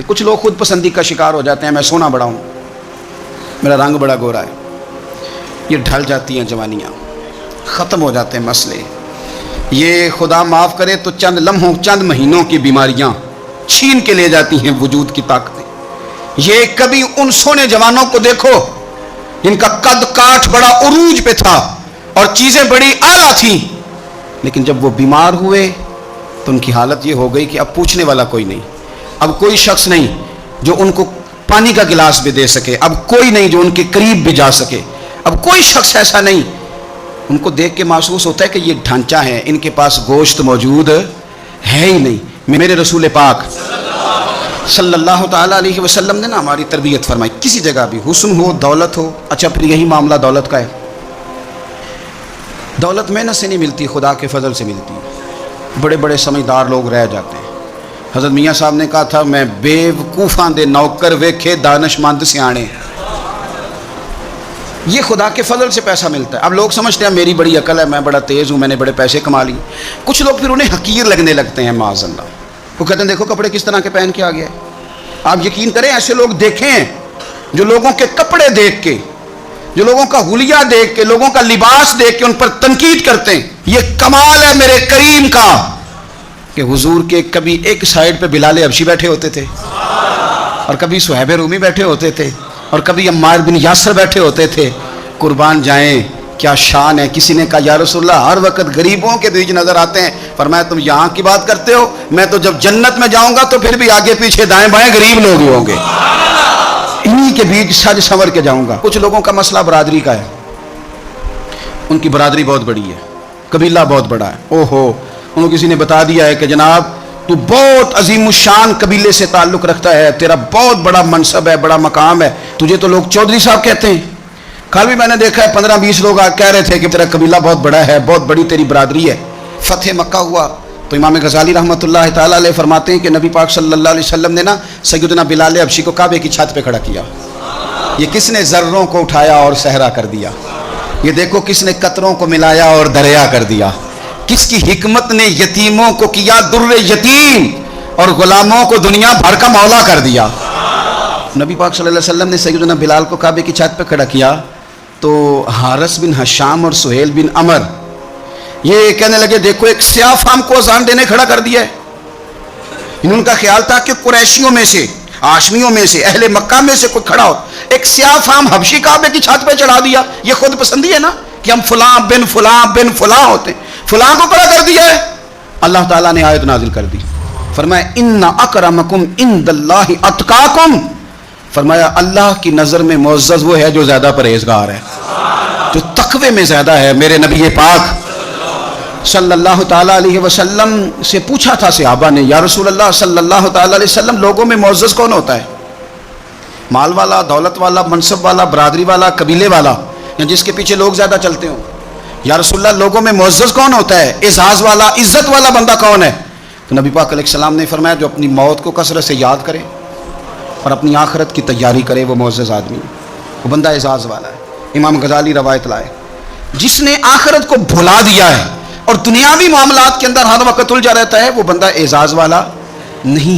کچھ لوگ خود پسندی کا شکار ہو جاتے ہیں، میں سونا بڑا ہوں، میرا رنگ بڑا گورا ہے، یہ ڈھل جاتی ہیں جوانیاں، ختم ہو جاتے ہیں مسئلے، یہ خدا معاف کرے تو چند لمحوں چند مہینوں کی بیماریاں چھین کے لے جاتی ہیں وجود کی طاقتیں۔ یہ کبھی ان سونے جوانوں کو دیکھو جن کا قد کاٹ بڑا عروج پہ تھا اور چیزیں بڑی اعلیٰ تھیں، لیکن جب وہ بیمار ہوئے تو ان کی حالت یہ ہو گئی کہ اب پوچھنے والا کوئی نہیں، اب کوئی شخص نہیں جو ان کو پانی کا گلاس بھی دے سکے، اب کوئی نہیں جو ان کے قریب بھی جا سکے، اب کوئی شخص ایسا نہیں۔ ان کو دیکھ کے محسوس ہوتا ہے کہ یہ ڈھانچہ ہے، ان کے پاس گوشت موجود ہے ہی نہیں۔ میرے رسول پاک صلی اللہ تعالیٰ علیہ وسلم نے نا ہماری تربیت فرمائی، کسی جگہ بھی حسن ہو دولت ہو، اچھا پھر یہی معاملہ دولت کا ہے، دولت محنت سے نہیں ملتی، خدا کے فضل سے ملتی ہے۔ بڑے بڑے سمجھدار لوگ رہ جاتے ہیں۔ حضرت میاں صاحب نے کہا تھا، میں بیوقوفاں دے نوکر ویکھے دانش مند سیانے۔ یہ خدا کے فضل سے پیسہ ملتا ہے۔ اب لوگ سمجھتے ہیں میری بڑی عقل ہے، میں بڑا تیز ہوں، میں نے بڑے پیسے کما لیے۔ کچھ لوگ پھر انہیں حقیر لگنے لگتے ہیں، معاذ اللہ۔ وہ کہتے ہیں دیکھو کپڑے کس طرح کے پہن کے آ گیا ہے۔ آپ یقین کریں ایسے لوگ دیکھیں جو لوگوں کے کپڑے دیکھ کے، جو لوگوں کا حلیہ دیکھ کے، لوگوں کا لباس دیکھ کے ان پر تنقید کرتے ہیں۔ یہ کمال ہے میرے کریم کا کہ حضور کے کبھی ایک سائیڈ پہ بلال حبشی بیٹھے ہوتے تھے، اور کبھی صہیب رومی بیٹھے ہوتے تھے، اور کبھی عمار بن یاسر بیٹھے ہوتے تھے۔ قربان جائیں کیا شان ہے۔ کسی نے کہا یا رسول اللہ ہر وقت غریبوں کے بیچ نظر آتے ہیں۔ فرمایا تم یہاں کی بات کرتے ہو، میں تو جب جنت میں جاؤں گا تو پھر بھی آگے پیچھے دائیں بائیں غریب لوگ ہی ہوں گے، انہی کے بیچ سج سنور کے جاؤں گا۔ کچھ لوگوں کا مسئلہ برادری کا ہے، ان کی برادری بہت بڑی ہے، قبیلہ بہت بڑا ہے، اوہو انہوں کسی نے بتا دیا ہے کہ جناب تو بہت عظیم الشان قبیلے سے تعلق رکھتا ہے، تیرا بہت بڑا منصب ہے، بڑا مقام ہے، تجھے تو لوگ چودھری صاحب کہتے ہیں۔ کل بھی میں نے دیکھا ہے 15-20 لوگ کہہ رہے تھے کہ تیرا قبیلہ بہت بڑا ہے، بہت بڑی تیری برادری ہے۔ فتح مکہ ہوا تو امام غزالی رحمۃ اللہ تعالیٰ علیہ فرماتے ہیں کہ نبی پاک صلی اللہ علیہ وسلم نے نا سیدنا بلال حبشی کو کعبے کی چھت پہ کھڑا کیا۔ یہ کس نے ذروں کو اٹھایا اور صحرا کر دیا، یہ دیکھو کس نے قطروں کو ملایا اور دریا کر دیا، کس کی حکمت نے یتیموں کو کیا در یتیم اور غلاموں کو دنیا بھر کا مولا کر دیا۔ نبی پاک صلی اللہ علیہ وسلم نے سیدنا بلال کو کعبے کی چھت پہ کھڑا کیا تو حارث بن حشام اور سہیل بن عمر یہ کہنے لگے دیکھو ایک سیاہ فام کو اذان دینے کھڑا کر دیا ہے۔ ان کا خیال تھا کہ قریشیوں میں سے، ہاشمیوں میں سے، اہل مکہ میں سے کوئی کھڑا ہو، ایک سیاہ فام حبشی کعبے کی چھت پہ چڑھا دیا۔ یہ خود پسندی ہے نا کہ ہم فلاں بن فلاں بن فلاں ہوتے ہیں، فلاں کو کھڑا کر دیا ہے۔ اللہ تعالیٰ نے آیت نازل کر دی، فرمایا ان اکرمکم عند اللہ اتقاکم، فرمایا اللہ کی نظر میں معزز وہ ہے جو زیادہ پرہیزگار ہے، جو تقوی میں زیادہ ہے۔ میرے نبی پاک صلی اللہ تعالیٰ علیہ وسلم سے پوچھا تھا صحابہ نے، یا رسول اللہ صلی اللہ تعالیٰ علیہ وسلم لوگوں میں معزز کون ہوتا ہے؟ مال والا، دولت والا، منصب والا، برادری والا، قبیلے والا، یا جس کے پیچھے لوگ زیادہ چلتے ہوں؟ یا رسول اللہ لوگوں میں معزز کون ہوتا ہے، اعزاز والا، عزت والا بندہ کون ہے؟ تو نبی پاک علیہ السلام نے فرمایا جو اپنی موت کو کثرت سے یاد کرے اور اپنی آخرت کی تیاری کرے وہ معزز آدمی، وہ بندہ اعزاز والا ہے۔ امام غزالی روایت لائے، جس نے آخرت کو بھلا دیا ہے اور دنیاوی معاملات کے اندر ہر وقت الجھا رہتا ہے وہ بندہ اعزاز والا نہیں۔